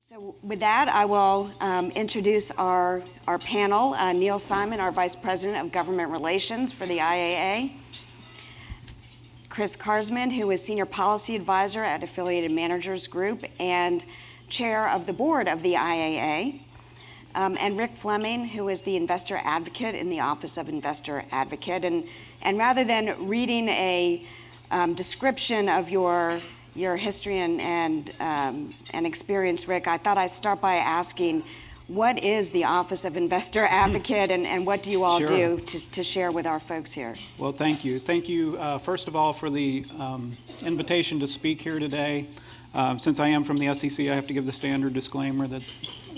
So with that, I will introduce our panel. Neil Simon, our Vice President of Government Relations for the IAA. Chris Karsman, who is Senior Policy Advisor at Affiliated Managers Group and Chair of the Board of the IAA. And Rick Fleming, who is the Investor Advocate in the Office of Investor Advocate. And rather than reading a description of your history and experience, Rick, I thought I'd start by asking, what is the Office of Investor Advocate, and what do you all do to share with our folks here? Well, thank you. Thank you, first of all, for the invitation to speak here today. Since I am from the SEC, I have to give the standard disclaimer that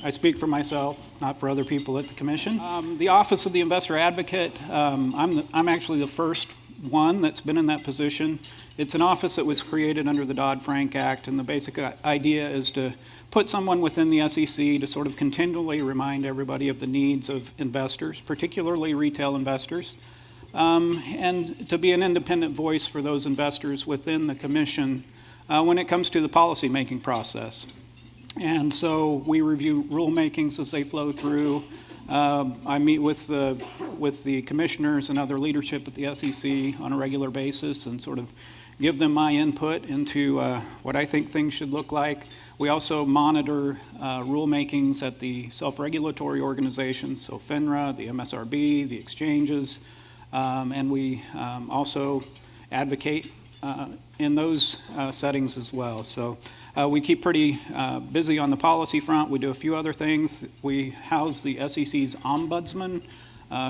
I speak for myself, not for other people at the Commission. The Office of the Investor Advocate, I'm actually the first one that's been in that position. It's an office that was created under the Dodd-Frank Act, and the basic idea is to put someone within the SEC to sort of continually remind everybody of the needs of investors, particularly retail investors, and to be an independent voice for those investors within the Commission when it comes to the policymaking process. And so we review rulemakings as they flow through. I meet with the commissioners and other leadership at the SEC on a regular basis and sort of give them my input into what I think things should look like. We also monitor rulemakings at the self-regulatory organizations, so FINRA, the MSRB, the exchanges, and we also advocate in those settings as well. So we keep pretty busy on the policy front. We do a few other things. We house the SEC's ombudsman,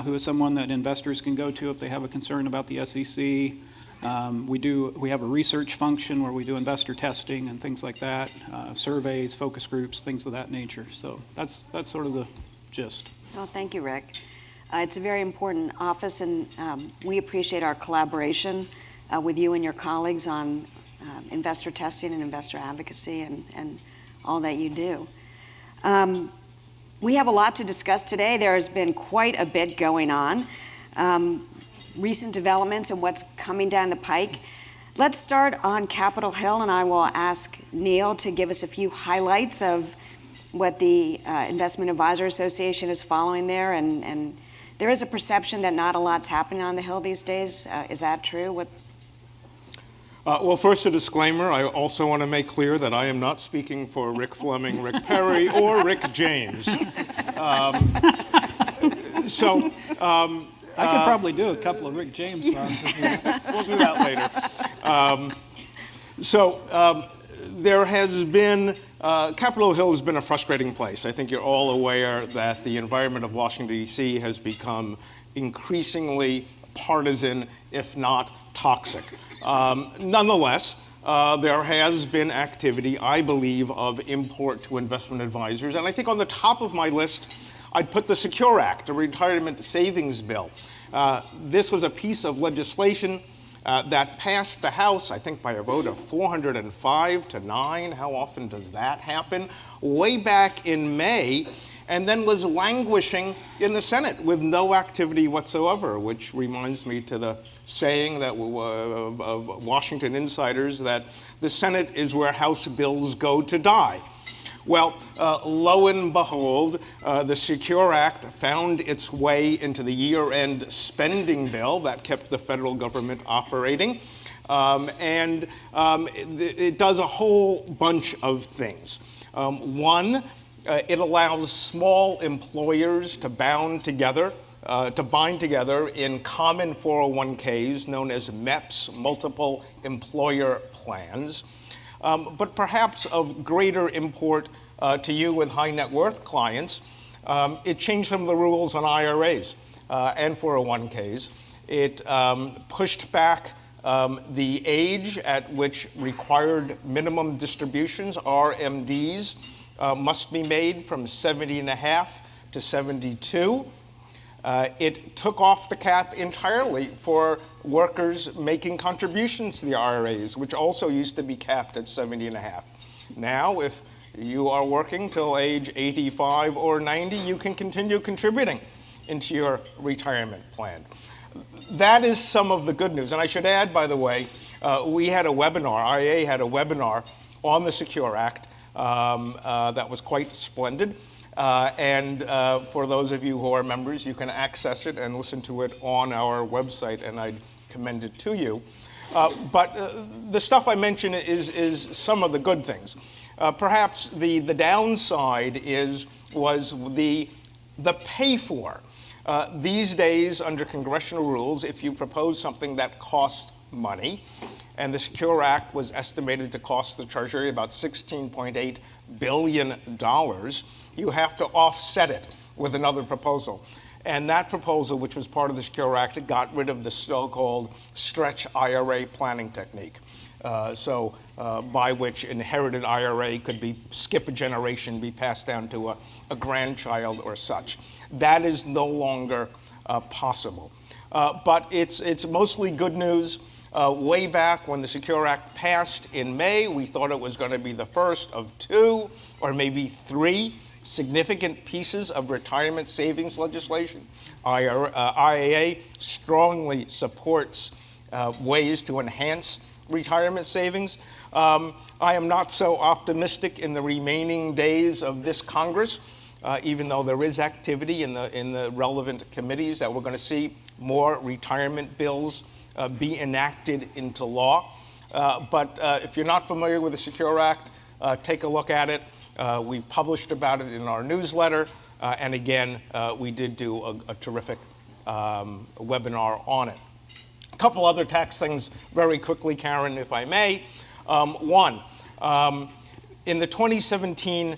who is someone that investors can go to if they have a concern about the SEC. We have a research function where we do investor testing and things like that, surveys, focus groups, things of that nature. So that's sort of the gist. Well, thank you, Rick. It's a very important office, and we appreciate our collaboration with you and your colleagues on investor testing and investor advocacy and all that you do. We have a lot to discuss today. There has been quite a bit going on. Recent developments and what's coming down the pike. Let's start on Capitol Hill, and I will ask Neil to give us a few highlights of what the Investment Advisor Association is following there. And there is a perception that not a lot's happening on the Hill these days. Is that true? Well, first a disclaimer. I also want to make clear that I am not speaking for Rick Fleming, Rick Perry, or Rick James. I could probably do a couple of Rick James songs. We'll do that later. There has been, Capitol Hill has been a frustrating place. I think you're all aware that the environment of Washington, D.C. has become increasingly partisan, if not toxic. Nonetheless, there has been activity, I believe, of import to investment advisors. And I think on the top of my list, I'd put the SECURE Act, a retirement savings bill. This was a piece of legislation that passed the House, I think by a vote of 405 to 9. How often does that happen? Way back in May, and then was languishing in the Senate with no activity whatsoever, which reminds me to the saying that of Washington insiders that the Senate is where House bills go to die. Well, lo and behold, the SECURE Act found its way into the year-end spending bill that kept the federal government operating. It does a whole bunch of things. One, it allows small employers to bind together in common 401ks known as MEPs, multiple employer plans. But perhaps of greater import to you with high net worth clients, it changed some of the rules on IRAs and 401ks. It pushed back the age at which required minimum distributions, RMDs, must be made from 70 and a half to 72. It took off the cap entirely for workers making contributions to the IRAs, which also used to be capped at 70 and a half. Now, if you are working till age 85 or 90, you can continue contributing into your retirement plan. That is some of the good news. And I should add, by the way, we had a webinar, IAA had a webinar on the SECURE Act that was quite splendid. And for those of you who are members, you can access it and listen to it on our website, and I'd commend it to you. But the stuff I mentioned is some of the good things. Perhaps the downside was the pay for. These days, under congressional rules, if you propose something that costs money, and the Secure Act was estimated to cost the Treasury about $16.8 billion, you have to offset it with another proposal. And that proposal, which was part of the Secure Act, got rid of the so-called stretch IRA planning technique. By which inherited IRA could skip a generation, be passed down to a grandchild or such. That is no longer possible. But it's mostly good news. Way back when the Secure Act passed in May, we thought it was going to be the first of 2 or maybe 3 significant pieces of retirement savings legislation. IAA strongly supports ways to enhance retirement savings. I am not so optimistic in the remaining days of this Congress, even though there is activity in the relevant committees that we're going to see more retirement bills be enacted into law. But if you're not familiar with the Secure Act, take a look at it. We published about it in our newsletter, and again, we did do a terrific webinar on it. A couple other tax things very quickly, Karen, if I may. One, in the 2017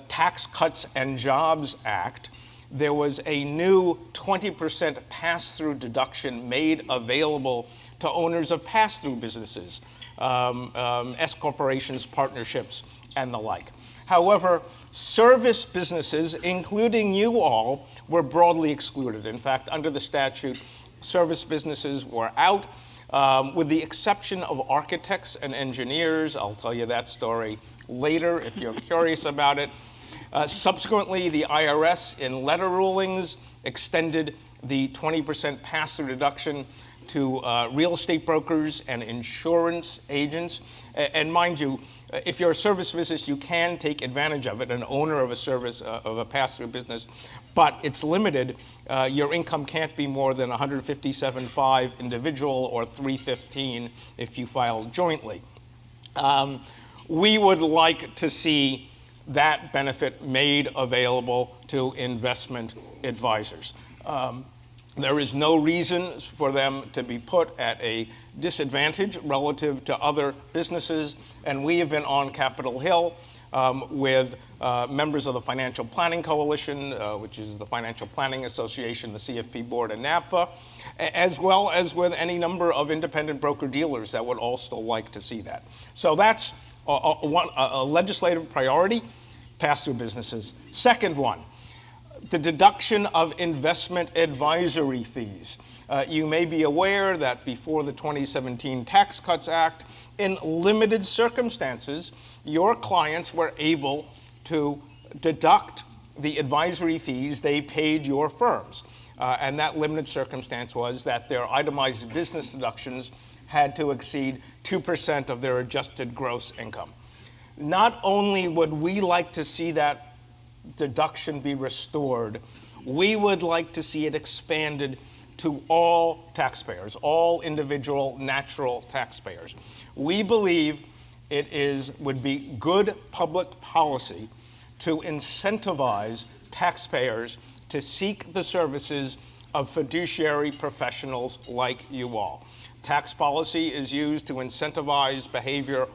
Tax Cuts and Jobs Act, there was a new 20% pass-through deduction made available to owners of pass-through businesses, S corporations, partnerships, and the like. However, service businesses, including you all, were broadly excluded. In fact, under the statute, service businesses were out, with the exception of architects and engineers. I'll tell you that story later if you're curious about it. Subsequently, the IRS, in letter rulings, extended the 20% pass-through deduction to real estate brokers and insurance agents. And mind you, if you're a service business, you can take advantage of it, an owner of a service, of a pass-through business, but it's limited. Your income can't be more than $157,500 individual or $315,000 if you file jointly. We would like to see that benefit made available to investment advisors. There is no reason for them to be put at a disadvantage relative to other businesses, and we have been on Capitol Hill with members of the Financial Planning Coalition, which is the Financial Planning Association, the CFP Board, and NAPFA, as well as with any number of independent broker-dealers that would also like to see that. So that's a legislative priority, pass-through businesses. Second one, the deduction of investment advisory fees. You may be aware that before the 2017 Tax Cuts Act, in limited circumstances, your clients were able to deduct the advisory fees they paid your firms. And that limited circumstance was that their itemized business deductions had to exceed 2% of their adjusted gross income. Not only would we like to see that deduction be restored, we would like to see it expanded to all taxpayers, all individual natural taxpayers. We believe it would be good public policy to incentivize taxpayers to seek the services of fiduciary professionals like you all. Tax policy is used to incentivize behavior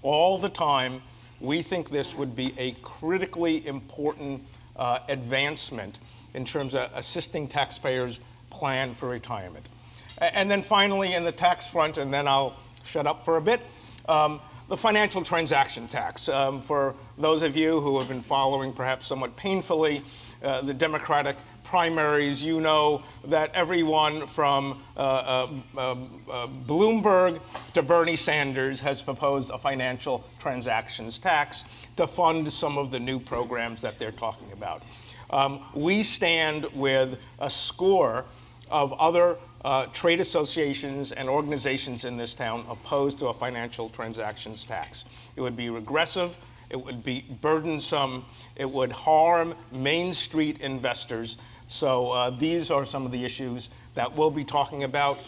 all the time. We think this would be a critically important advancement in terms of assisting taxpayers plan for retirement. And then finally, in the tax front, and then I'll shut up for a bit, the financial transaction tax. For those of you who have been following, perhaps somewhat painfully, the Democratic primaries, you know that everyone from Bloomberg to Bernie Sanders has proposed a financial transactions tax to fund some of the new programs that they're talking about. We stand with a score of other trade associations and organizations in this town opposed to a financial transactions tax. It would be regressive. It would be burdensome. It would harm Main Street investors. So these are some of the issues that we'll be talking about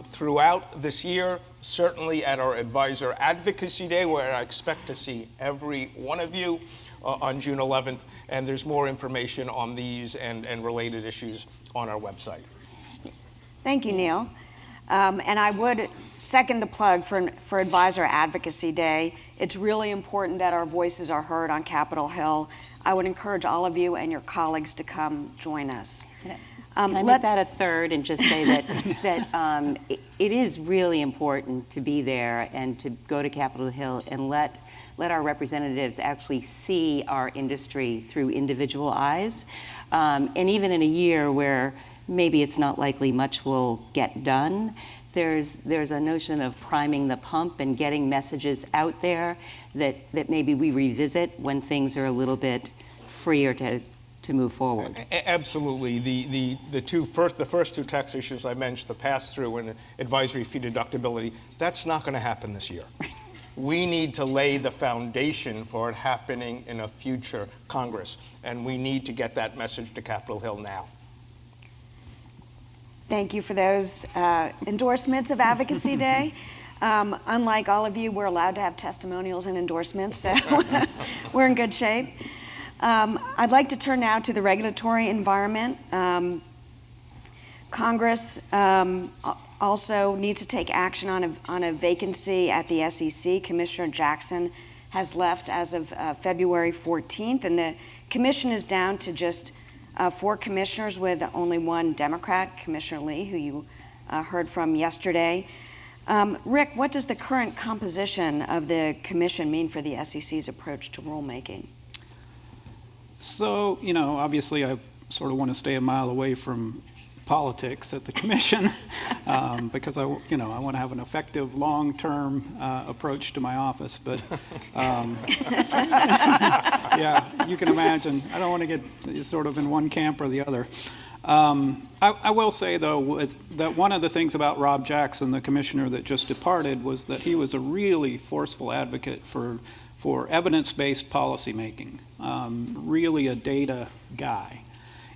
throughout this year, certainly at our Advisor Advocacy Day, where I expect to see every one of you on June 11th. And there's more information on these and related issues on our website. Thank you, Neil. And I would second the plug for Advisor Advocacy Day. It's really important that our voices are heard on Capitol Hill. I would encourage all of you and your colleagues to come join us. Can I make that a third and just say that it is really important to be there and to go to Capitol Hill and let our representatives actually see our industry through individual eyes. And even in a year where maybe it's not likely much will get done, there's a notion of priming the pump and getting messages out there that maybe we revisit when things are a little bit freer to move forward. Absolutely. The first two tax issues I mentioned, the pass-through and advisory fee deductibility, that's not going to happen this year. We need to lay the foundation for it happening in a future Congress, and we need to get that message to Capitol Hill now. Thank you for those endorsements of Advocacy Day. Unlike all of you, we're allowed to have testimonials and endorsements, so we're in good shape. I'd like to turn now to the regulatory environment. Congress also needs to take action on a vacancy at the SEC. Commissioner Jackson has left as of February 14th, and the commission is down to just 4 commissioners with only 1 Democrat, Commissioner Lee, who you heard from yesterday. Rick, what does the current composition of the commission mean for the SEC's approach to rulemaking? So, obviously I sort of want to stay a mile away from politics at the commission because I want to have an effective long-term approach to my office. But yeah, you can imagine. I don't want to get sort of in one camp or the other. I will say, though, that one of the things about Rob Jackson, the commissioner that just departed, was that he was a really forceful advocate for evidence-based policymaking, really a data guy.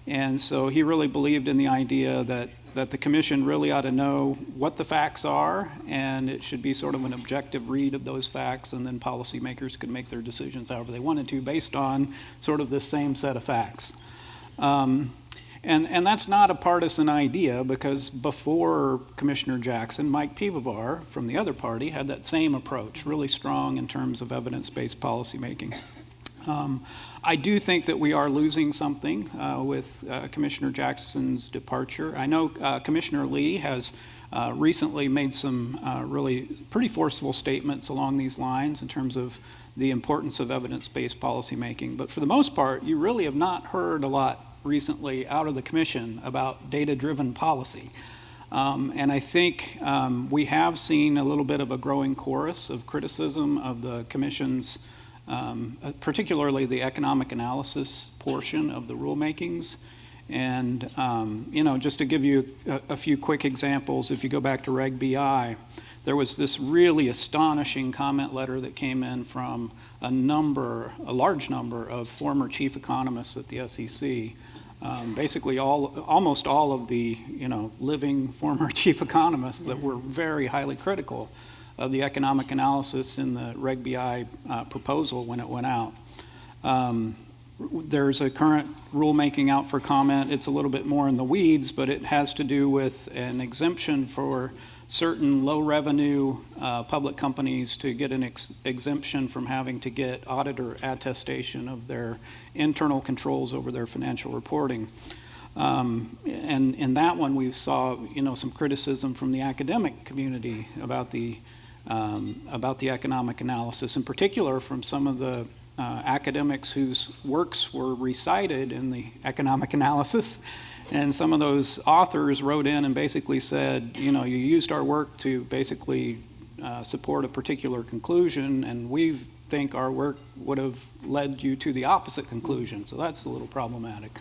And so he really believed in the idea that the commission really ought to know what the facts are, and it should be sort of an objective read of those facts, and then policymakers could make their decisions however they wanted to based on sort of the same set of facts. And that's not a partisan idea, because before Commissioner Jackson, Mike Pivovar from the other party had that same approach, really strong in terms of evidence-based policymaking. I do think that we are losing something with Commissioner Jackson's departure. I know Commissioner Lee has recently made some really pretty forceful statements along these lines in terms of the importance of evidence-based policymaking. But for the most part, you really have not heard a lot recently out of the commission about data-driven policy. And I think we have seen a little bit of a growing chorus of criticism of the commission's particularly the economic analysis portion of the rulemakings. And, just to give you a few quick examples, if you go back to Reg BI, there was this really astonishing comment letter that came in from a large number of former chief economists at the SEC. Basically almost all of the, living former chief economists that were very highly critical of the economic analysis in the Reg BI proposal when it went out. There's a current rulemaking out for comment. It's a little bit more in the weeds, but it has to do with an exemption for certain low-revenue public companies to get an exemption from having to get auditor attestation of their internal controls over their financial reporting. And in that one, we saw, some criticism from the academic community about the economic analysis, in particular from some of the academics whose works were recited in the economic analysis. And some of those authors wrote in and basically said, you used our work to basically support a particular conclusion, and we think our work would have led you to the opposite conclusion. So that's a little problematic.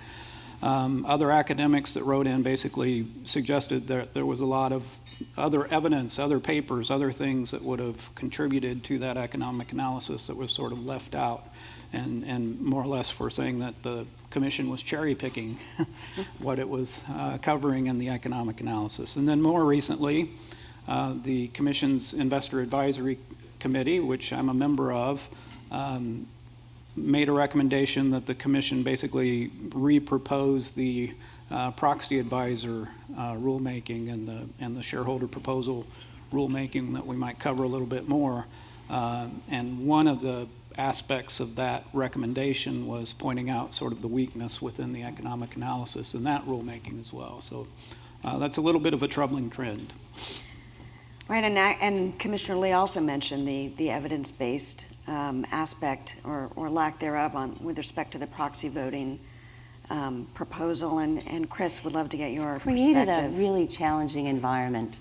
Other academics that wrote in basically suggested that there was a lot of other evidence, other papers, other things that would have contributed to that economic analysis that was sort of left out, and more or less for saying that the Commission was cherry picking what it was covering in the economic analysis. And then more recently, the Commission's Investor Advisory Committee, which I'm a member of, made a recommendation that the Commission basically re-propose the proxy advisor rulemaking and the shareholder proposal rulemaking that we might cover a little bit more. And one of the aspects of that recommendation was pointing out sort of the weakness within the economic analysis in that rulemaking as well. So that's a little bit of a troubling trend. Right, and Commissioner Lee also mentioned the evidence-based aspect or lack thereof with respect to the proxy voting proposal, and Chris would love to get your Created perspective. a really challenging environment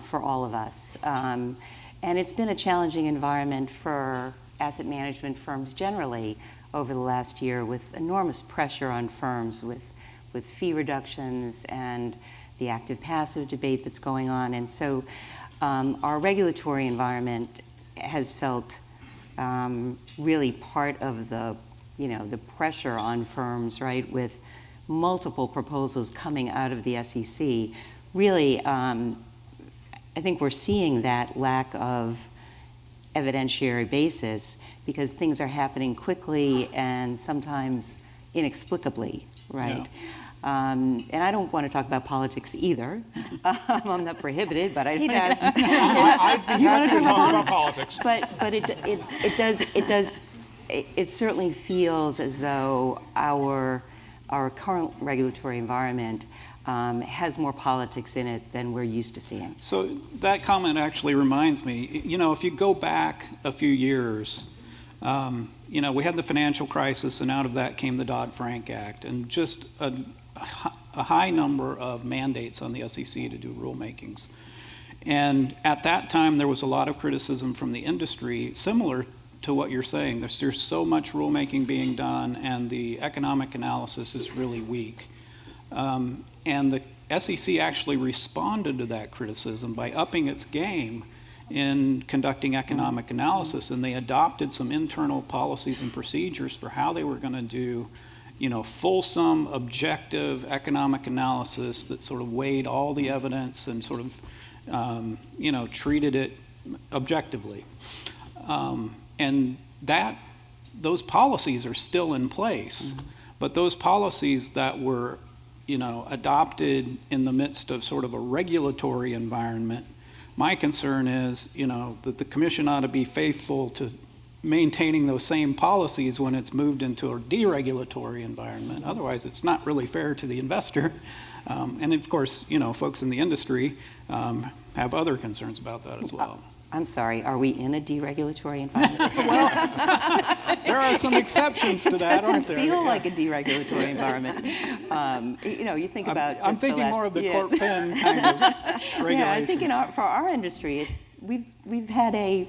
for all of us. And it's been a challenging environment for asset management firms generally over the last year, with enormous pressure on firms with fee reductions and the active-passive debate that's going on. And so our regulatory environment has felt really part of the pressure on firms, right, with multiple proposals coming out of the SEC. Really, I think we're seeing that lack of evidentiary basis because things are happening quickly and sometimes inexplicably, right? Yeah. And I don't want to talk about politics either. I'm not prohibited, but he does. I'd be happy to talk about politics. But it certainly feels as though our current regulatory environment has more politics in it than we're used to seeing. So that comment actually reminds me, if you go back a few years, we had the financial crisis, and out of that came the Dodd-Frank Act, and just a high number of mandates on the SEC to do rulemakings. And at that time, there was a lot of criticism from the industry, similar to what you're saying. There's so much rulemaking being done, and the economic analysis is really weak. And the SEC actually responded to that criticism by upping its game in conducting economic analysis, and they adopted some internal policies and procedures for how they were going to do, fulsome, objective economic analysis that sort of weighed all the evidence and sort of, treated it objectively. And those policies are still in place, but those policies that were adopted in the midst of sort of a regulatory environment, my concern is, that the Commission ought to be faithful to maintaining those same policies when it's moved into a deregulatory environment. Otherwise, it's not really fair to the investor. And of course, folks in the industry have other concerns about that as well. I'm sorry, are we in a deregulatory environment? There are some exceptions to that, aren't there? It doesn't feel like a deregulatory environment. You think about I'm thinking more of the Corp Fin kind of regulations. Yeah, I think for our industry, we've had a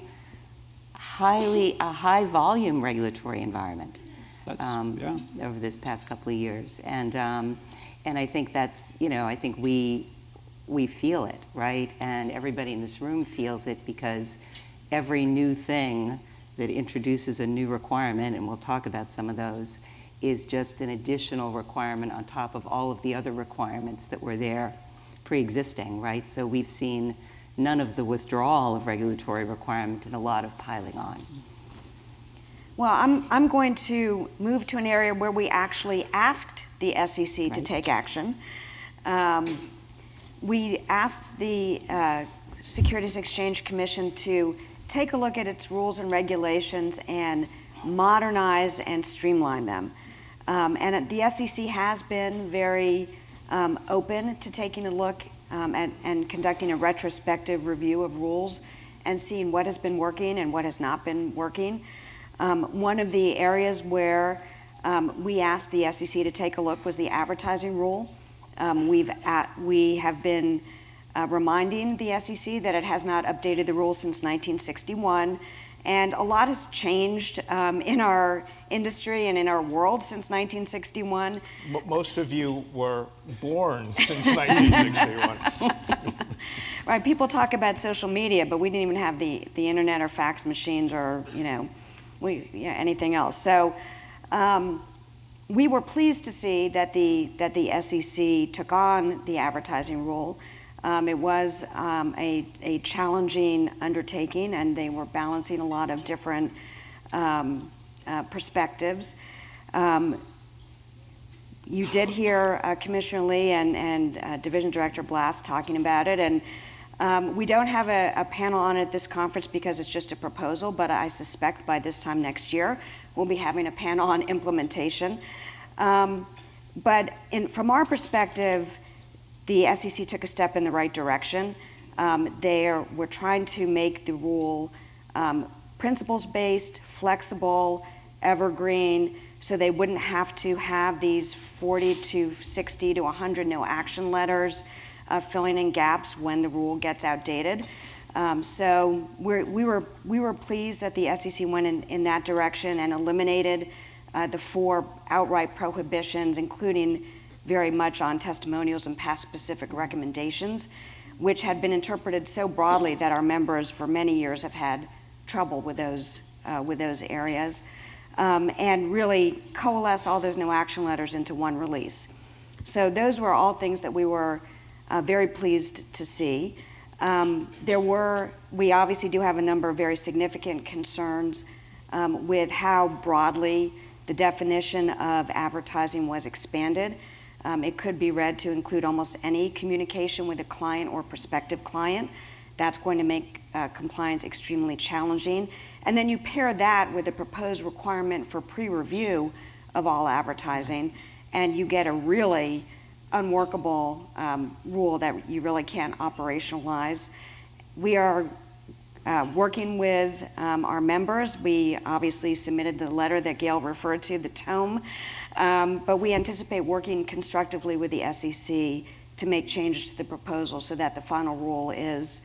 high volume regulatory environment over this past couple of years, and I think that's I think we feel it, right? And everybody in this room feels it, because every new thing that introduces a new requirement, and we'll talk about some of those, is just an additional requirement on top of all of the other requirements that were there pre-existing, right? So we've seen none of the withdrawal of regulatory requirement and a lot of piling on. Well, I'm going to move to an area where we actually asked the SEC to take action. We asked the Securities Exchange Commission to take a look at its rules and regulations and modernize and streamline them. And the SEC has been very open to taking a look and conducting a retrospective review of rules and seeing what has been working and what has not been working. One of the areas where we asked the SEC to take a look was the advertising rule. We have been reminding the SEC that it has not updated the rules since 1961, and a lot has changed in our industry and in our world since 1961. Most of you were born since 1961. Right, people talk about social media, but we didn't even have the internet or fax machines or, anything else. So we were pleased to see that the SEC took on the advertising rule. It was a challenging undertaking, and they were balancing a lot of different perspectives. You did hear Commissioner Lee and Division Director Blast talking about it, and we don't have a panel on it at this conference because it's just a proposal, but I suspect by this time next year we'll be having a panel on implementation. But from our perspective, the SEC took a step in the right direction. We're trying to make the rule principles-based, flexible, evergreen, so they wouldn't have to have these 40 to 60 to 100 no action letters filling in gaps when the rule gets outdated. So we were pleased that the SEC went in that direction and eliminated the 4 outright prohibitions, including very much on testimonials and past specific recommendations, which had been interpreted so broadly that our members for many years have had trouble with those areas, and really coalesce all those no action letters into one release. So those were all things that we were very pleased to see. We obviously do have a number of very significant concerns with how broadly the definition of advertising was expanded. It could be read to include almost any communication with a client or prospective client. That's going to make compliance extremely challenging. And then you pair that with a proposed requirement for pre-review of all advertising, and you get a really unworkable rule that you really can't operationalize. We are working with our members. We obviously submitted the letter that Gail referred to, the tome, but we anticipate working constructively with the SEC to make changes to the proposal so that the final rule is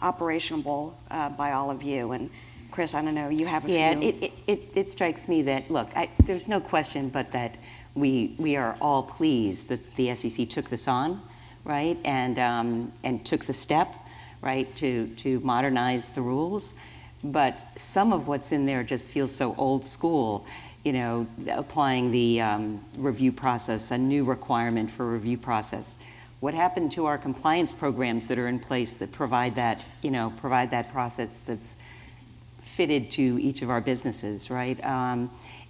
operationable by all of you. And Chris, I don't know, you have a few. Yeah, it strikes me that, look, there's no question but that we are all pleased that the SEC took this on, right, and took the step, right, to modernize the rules. But some of what's in there just feels so old school, applying the review process, a new requirement for review process. What happened to our compliance programs that are in place that provide that process that's fitted to each of our businesses, right?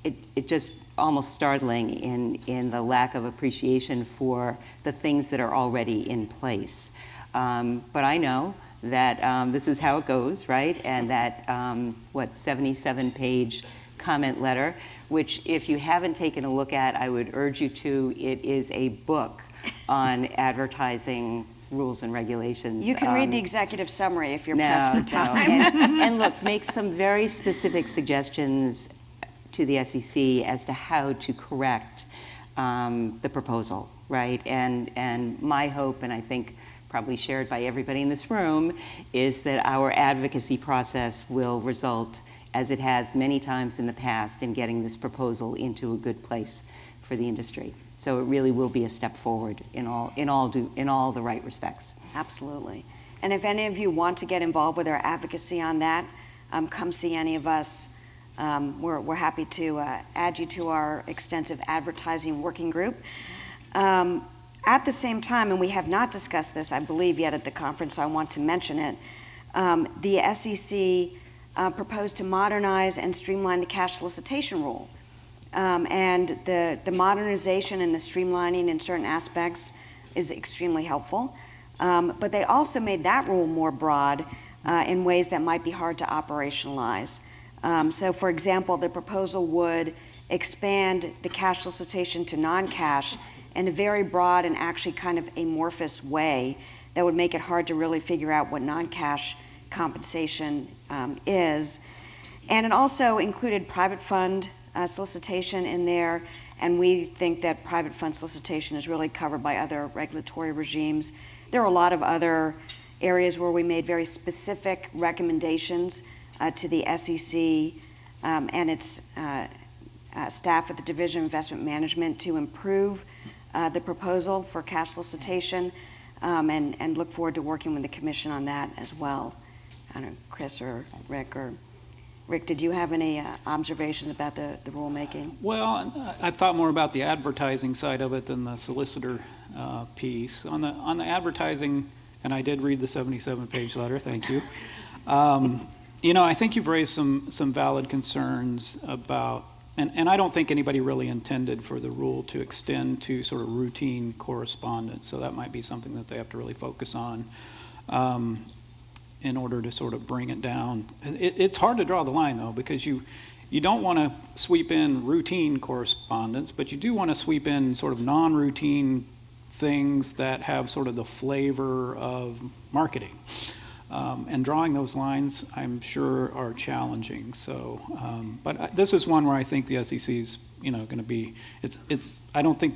It just almost startling in the lack of appreciation for the things that are already in place. But I know that this is how it goes, right? And that 77-page comment letter, which if you haven't taken a look at, I would urge you to. It is a book on advertising rules and regulations. You can read the executive summary if you're pressed for time. And look, make some very specific suggestions to the SEC as to how to correct the proposal, right? And my hope, and I think probably shared by everybody in this room, is that our advocacy process will result, as it has many times in the past, in getting this proposal into a good place for the industry. So it really will be a step forward in all the right respects. Absolutely. And if any of you want to get involved with our advocacy on that, come see any of us. We're happy to add you to our extensive advertising working group. At the same time, and we have not discussed this, I believe, yet at the conference, so I want to mention it, the SEC proposed to modernize and streamline the cash solicitation rule. And the modernization and the streamlining in certain aspects is extremely helpful. But they also made that rule more broad in ways that might be hard to operationalize. So, for example, the proposal would expand the cash solicitation to non-cash in a very broad and actually kind of amorphous way that would make it hard to really figure out what non-cash compensation is. And it also included private fund solicitation in there, and we think that private fund solicitation is really covered by other regulatory regimes. There are a lot of other areas where we made very specific recommendations to the SEC and its staff at the Division of Investment Management to improve the proposal for cash solicitation, and look forward to working with the Commission on that as well. I don't know, Chris or Rick, did you have any observations about the rulemaking? Well, I thought more about the advertising side of it than the solicitor piece. On the advertising, and I did read the 77-page letter, thank you. I think you've raised some valid concerns about, and I don't think anybody really intended for the rule to extend to sort of routine correspondence, so that might be something that they have to really focus on in order to sort of bring it down. It's hard to draw the line, though, because you don't want to sweep in routine correspondence, but you do want to sweep in sort of non-routine things that have sort of the flavor of marketing. And drawing those lines, I'm sure, are challenging. So, but this is one where I think the SEC is, going to be. I don't think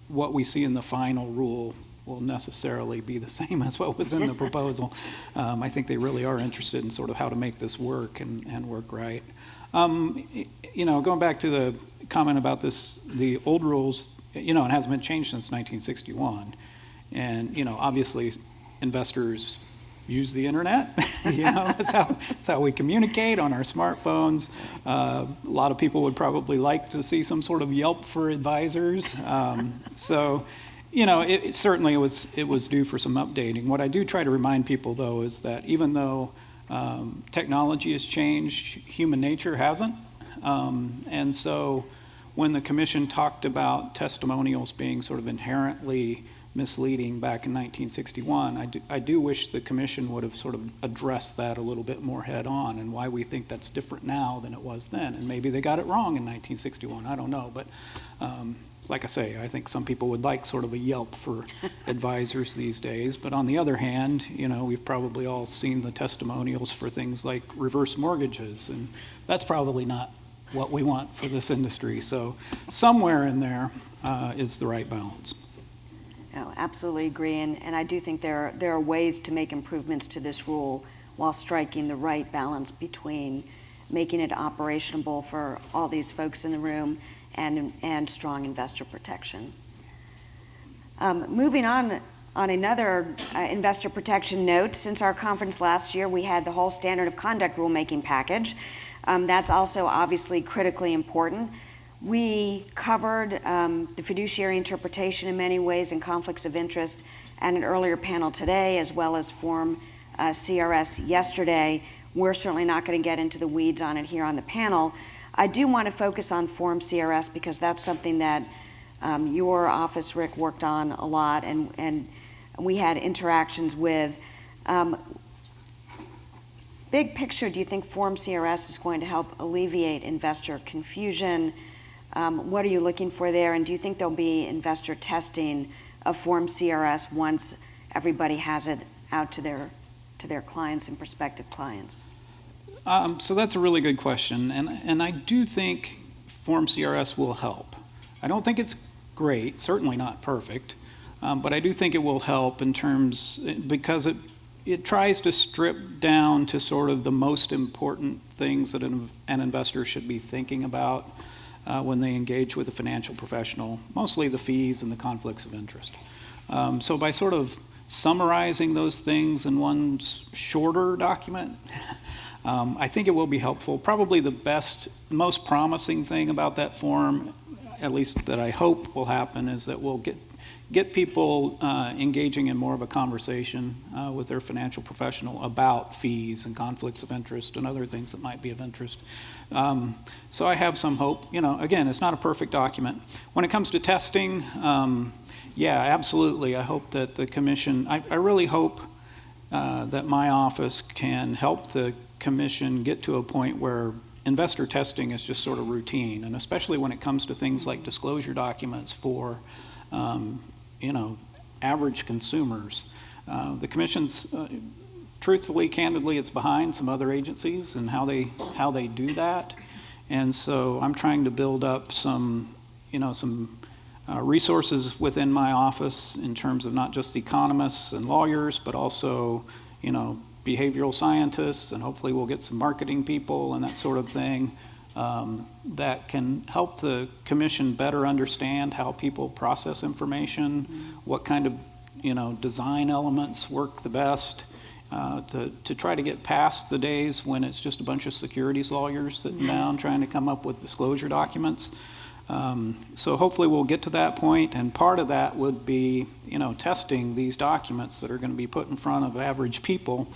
what we see in the final rule will necessarily be the same as what was in the proposal. I think they really are interested in sort of how to make this work and work right. Going back to the comment about the old rules, it hasn't been changed since 1961, and obviously investors use the internet. That's how we communicate on our smartphones. A lot of people would probably like to see some sort of Yelp for advisors. So, it certainly it was due for some updating. What I do try to remind people, though, is that even though technology has changed, human nature hasn't. And so when the Commission talked about testimonials being sort of inherently misleading back in 1961, I do wish the Commission would have sort of addressed that a little bit more head on, and why we think that's different now than it was then. And maybe they got it wrong in 1961, I don't know. But like I say, I think some people would like sort of a Yelp for advisors these days. But on the other hand, we've probably all seen the testimonials for things like reverse mortgages, and that's probably not what we want for this industry. So somewhere in there is the right balance. No, absolutely agree, and I do think there are ways to make improvements to this rule while striking the right balance between making it operational for all these folks in the room and strong investor protection. Moving on another investor protection note, since our conference last year, we had the whole standard of conduct rulemaking package. That's also obviously critically important. We covered the fiduciary interpretation in many ways and conflicts of interest at an earlier panel today, as well as Form CRS yesterday. We're certainly not going to get into the weeds on it here on the panel. I do want to focus on Form CRS because that's something that your office, Rick, worked on a lot, and we had interactions with. Big picture, do you think Form CRS is going to help alleviate investor confusion? What are you looking for there, and do you think there'll be investor testing of Form CRS once everybody has it out to their clients and prospective clients? So that's a really good question, and I do think Form CRS will help. I don't think it's great, certainly not perfect, but I do think it will help in terms, because it tries to strip down to sort of the most important things that an investor should be thinking about when they engage with a financial professional, mostly the fees and the conflicts of interest. So by sort of summarizing those things in one shorter document, I think it will be helpful. Probably the most promising thing about that form, at least that I hope will happen, is that we'll get people engaging in more of a conversation with their financial professional about fees and conflicts of interest and other things that might be of interest. So I have some hope. Again, it's not a perfect document. When it comes to testing, yeah, absolutely. I hope that the Commission, I really hope that my office can help the Commission get to a point where investor testing is just sort of routine, and especially when it comes to things like disclosure documents for average consumers. The Commission's, truthfully, candidly, it's behind some other agencies and how they do that. And so I'm trying to build up some resources within my office in terms of not just economists and lawyers, but also, behavioral scientists, and hopefully we'll get some marketing people and that sort of thing, that can help the commission better understand how people process information, what kind of design elements work the best, to try to get past the days when it's just a bunch of securities lawyers sitting down trying to come up with disclosure documents. So hopefully we'll get to that point, and part of that would be, testing these documents that are going to be put in front of average people,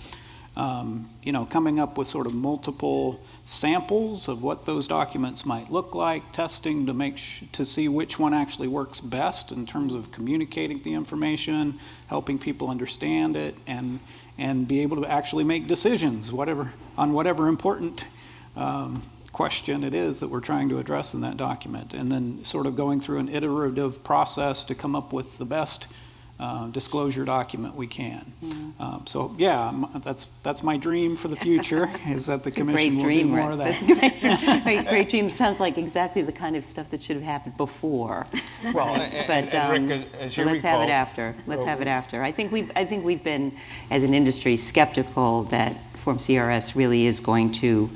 coming up with sort of multiple samples of what those documents might look like, testing to see which one actually works best in terms of communicating the information, helping people understand it, and be able to actually make decisions, on whatever important question it is that we're trying to address in that document, and then sort of going through an iterative process to come up with the best disclosure document we can. So yeah, that's my dream for the future, is that the commission will do more of that. That's great. Great dream. Sounds like exactly the kind of stuff that should have happened before. Well, but Rick, as you let's recall, have it after. Let's have it after. I think we've been, as an industry, skeptical that Form CRS really is going to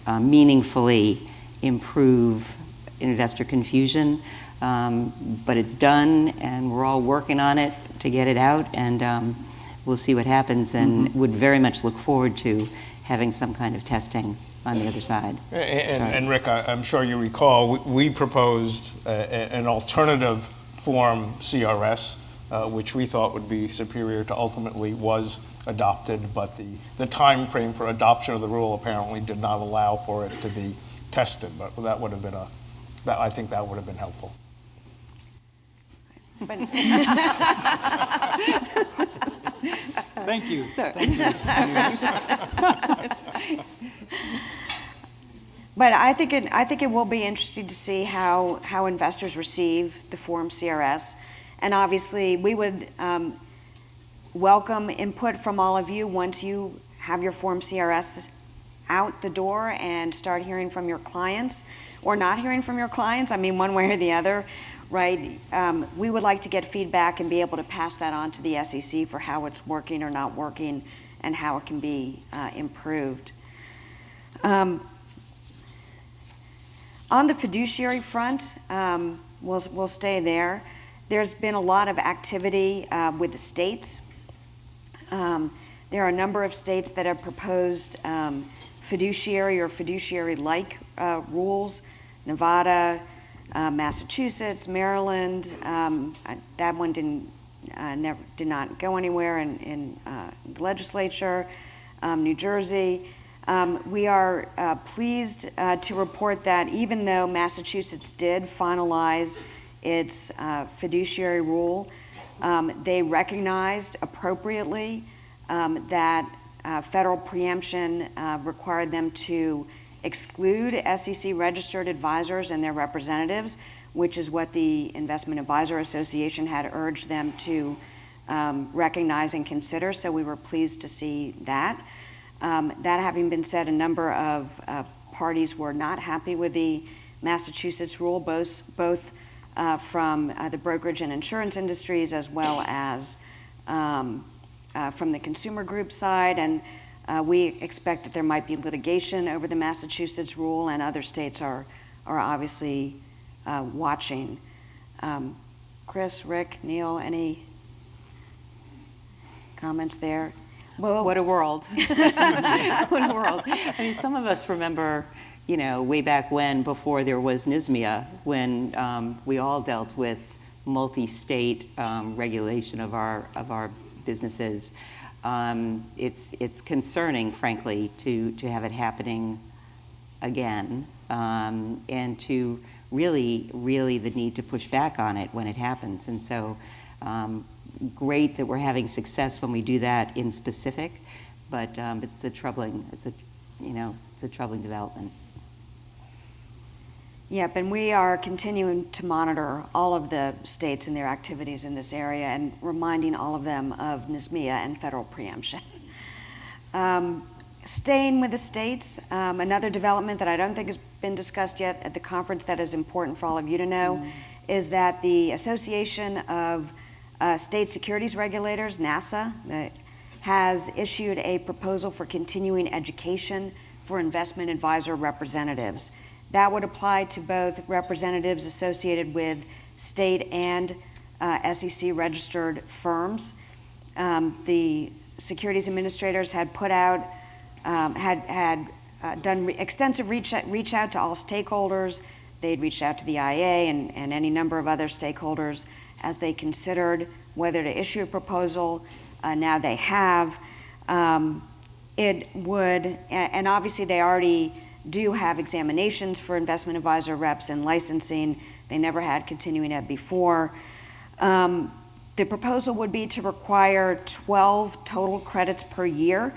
meaningfully improve investor confusion. But it's done, and we're all working on it to get it out, and we'll see what happens, and would very much look forward to having some kind of testing on the other side. And Rick, I'm sure you recall, we proposed an alternative form CRS, which we thought would be superior to ultimately was adopted, but the time frame for adoption of the rule apparently did not allow for it to be tested. But that would have been I think that would have been helpful. But Thank you. But I think it will be interesting to see how investors receive the Form CRS, and obviously we would welcome input from all of you once you have your Form CRS out the door and start hearing from your clients, or not hearing from your clients. I mean, one way or the other, right? We would like to get feedback and be able to pass that on to the SEC for how it's working or not working, and how it can be improved. On the fiduciary front, we'll stay there. There's been a lot of activity with the states. There are a number of states that have proposed fiduciary or fiduciary-like rules. Nevada, Massachusetts, Maryland. That one did not go anywhere in the legislature. New Jersey. We are pleased to report that even though Massachusetts did finalize its fiduciary rule, they recognized appropriately that federal preemption required them to exclude SEC registered advisors and their representatives, which is what the Investment Advisor Association had urged them to recognize and consider. So we were pleased to see that. That having been said, a number of parties were not happy with the Massachusetts rule, both from the brokerage and insurance industries, as well as from the consumer group side, and we expect that there might be litigation over the Massachusetts rule, and other states are obviously watching. Chris, Rick, Neil, any comments there? Well, what a world. What a world. I mean, some of us remember, way back when, before there was NISMIA, when we all dealt with multi-state regulation of our businesses. It's concerning, frankly, to have it happening again, and to really the need to push back on it when it happens. And so, great that we're having success when we do that in specific, but it's a troubling development. Yep, and we are continuing to monitor all of the states and their activities in this area, and reminding all of them of NISMIA and federal preemption. Staying with the states, another development that I don't think has been discussed yet at the conference that is important for all of you to know is that the Association of State Securities Regulators, NASA, has issued a proposal for continuing education for investment advisor representatives. That would apply to both representatives associated with state and SEC registered firms. The securities administrators had put out, done extensive reach out to all stakeholders. They'd reached out to the IA and any number of other stakeholders as they considered whether to issue a proposal. Now they have. It would, and obviously they already do have examinations for investment advisor reps and licensing. They never had continuing ed before. The proposal would be to require 12 total credits per year,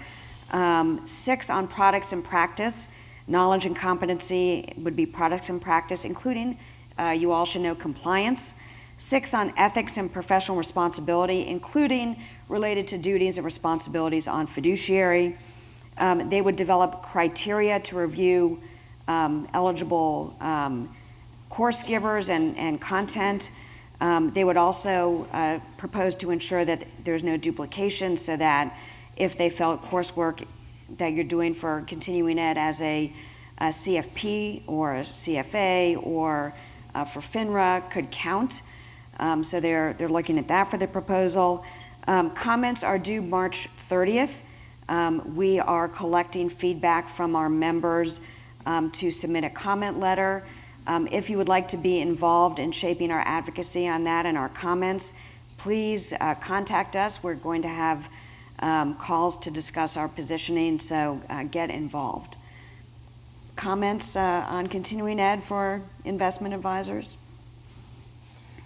6 on products and practice. Knowledge and competency would be products and practice, including, you all should know, compliance. 6 on ethics and professional responsibility, including related to duties and responsibilities on fiduciary. They would develop criteria to review eligible course givers and content. They would also propose to ensure that there's no duplication, so that if they felt coursework that you're doing for continuing ed as a CFP or a CFA or for FINRA could count. So they're looking at that for the proposal. Comments are due March 30th. We are collecting feedback from our members to submit a comment letter. If you would like to be involved in shaping our advocacy on that and our comments, please contact us. We're going to have calls to discuss our positioning, so get involved. Comments on continuing ed for investment advisors?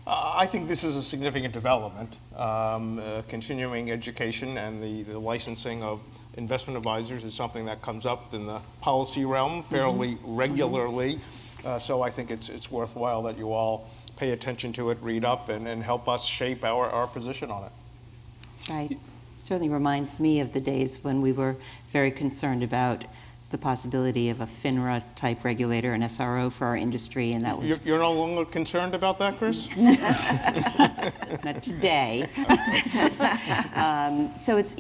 I think this is a significant development. Continuing education and the licensing of investment advisors is something that comes up in the policy realm fairly regularly. So I think it's worthwhile that you all pay attention to it, read up, and help us shape our position on it. That's right. Certainly reminds me of the days when we were very concerned about the possibility of a FINRA-type regulator, an SRO for our industry, and that was... You're no longer concerned about that, Chris? Not today. So it's,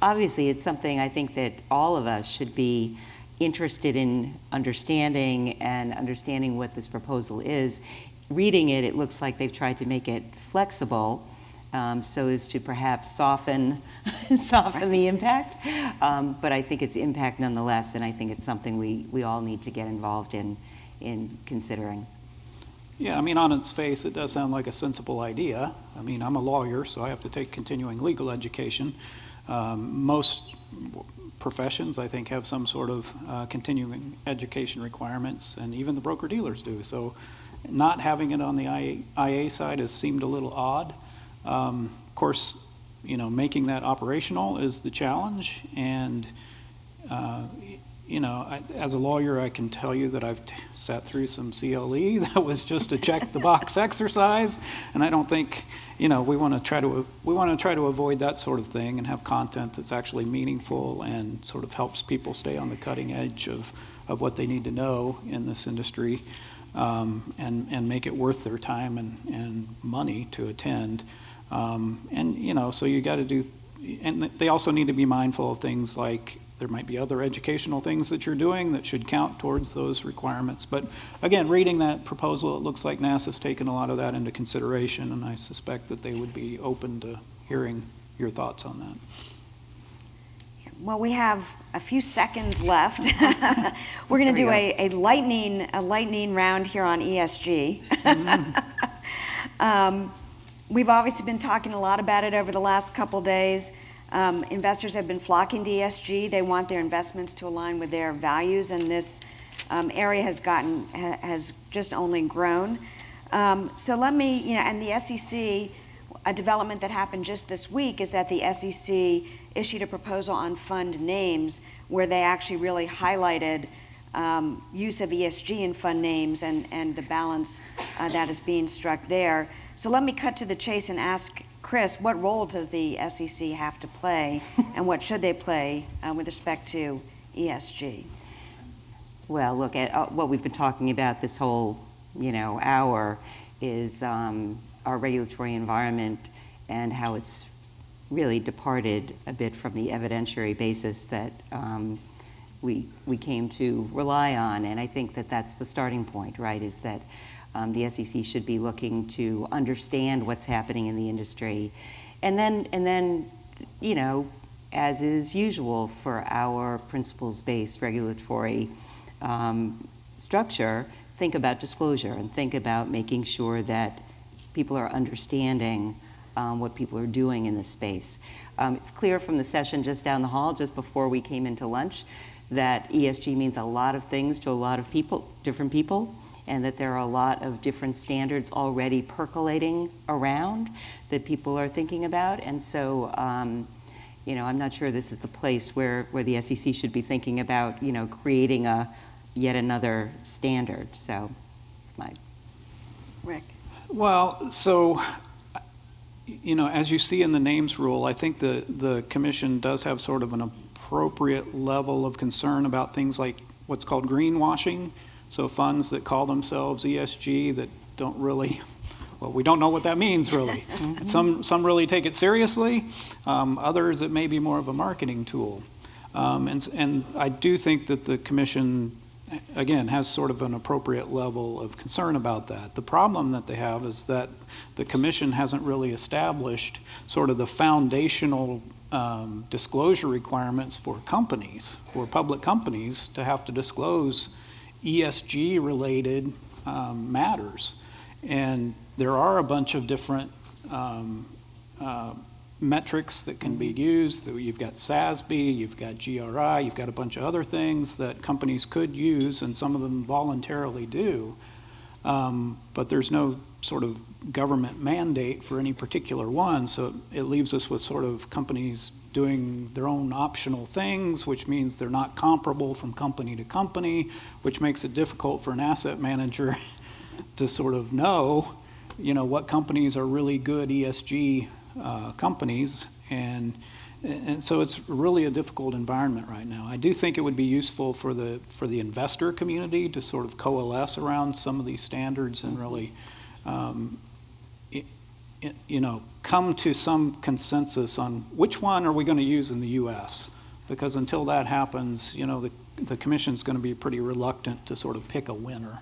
obviously it's something I think that all of us should be interested in understanding what this proposal is. Reading it, it looks like they've tried to make it flexible, so as to perhaps soften the impact. But I think it's impact nonetheless, and I think it's something we all need to get involved in considering. Yeah, I mean, on its face, it does sound like a sensible idea. I mean, I'm a lawyer, so I have to take continuing legal education. Most professions, I think, have some sort of continuing education requirements, and even the broker-dealers do. So not having it on the IA side has seemed a little odd. Of course, making that operational is the challenge, and as a lawyer, I can tell you that I've sat through some CLE that was just a check the box exercise, and I don't think we want to try to avoid that sort of thing and have content that's actually meaningful and sort of helps people stay on the cutting edge of what they need to know in this industry, and make it worth their time and money to attend. So you got to do, and they also need to be mindful of things like there might be other educational things that you're doing that should count towards those requirements. But again, reading that proposal, it looks like NASA's taken a lot of that into consideration, and I suspect that they would be open to hearing your thoughts on that. Well, we have a few seconds left. We're going to do a lightning round here on ESG. We've obviously been talking a lot about it over the last couple days. Investors have been flocking to ESG. They want their investments to align with their values, and this area has just only grown. So let me, and the SEC, a development that happened just this week is that the SEC issued a proposal on fund names where they actually really highlighted use of ESG in fund names and the balance that is being struck there. So let me cut to the chase and ask Chris, what role does the SEC have to play, and what should they play with respect to ESG? Well, look, at what we've been talking about this whole, hour is our regulatory environment and how it's really departed a bit from the evidentiary basis that we came to rely on. And I think that that's the starting point, right, is that the SEC should be looking to understand what's happening in the industry. And then, you know, as is usual for our principles-based regulatory structure, think about disclosure and think about making sure that people are understanding what people are doing in this space. It's clear from the session just down the hall, just before we came into lunch, that ESG means a lot of things to a lot of people, different people, and that there are a lot of different standards already percolating around that people are thinking about. And so, you know, I'm not sure this is the place where the SEC should be thinking about, you know, creating yet another standard. So that's my... Rick? Well, so, you know, as you see in the names rule, I think the commission does have sort of an appropriate level of concern about things like what's called greenwashing. So funds that call themselves ESG that don't really, well, we don't know what that means really. Some really take it seriously. Others, it may be more of a marketing tool. And I do think that the commission, again, has sort of an appropriate level of concern about that. The problem that they have is that the commission hasn't really established sort of the foundational disclosure requirements for companies, for public companies, to have to disclose ESG-related matters. And there are a bunch of different metrics that can be used. You've got SASB, you've got GRI, you've got a bunch of other things that companies could use, and some of them voluntarily do. But there's no sort of government mandate for any particular one, so it leaves us with sort of companies doing their own optional things, which means they're not comparable from company to company, which makes it difficult for an asset manager to sort of know, you know, what companies are really good ESG companies, and so it's really a difficult environment right now. I do think it would be useful for the investor community to sort of coalesce around some of these standards and really, you know, come to some consensus on which one are we going to use in the U.S. Because until that happens, you know, the commission's going to be pretty reluctant to sort of pick a winner.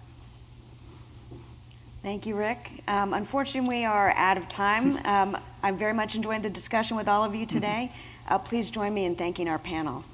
Thank you, Rick. Unfortunately, we are out of time. I very much enjoyed the discussion with all of you today. Please join me in thanking our panel.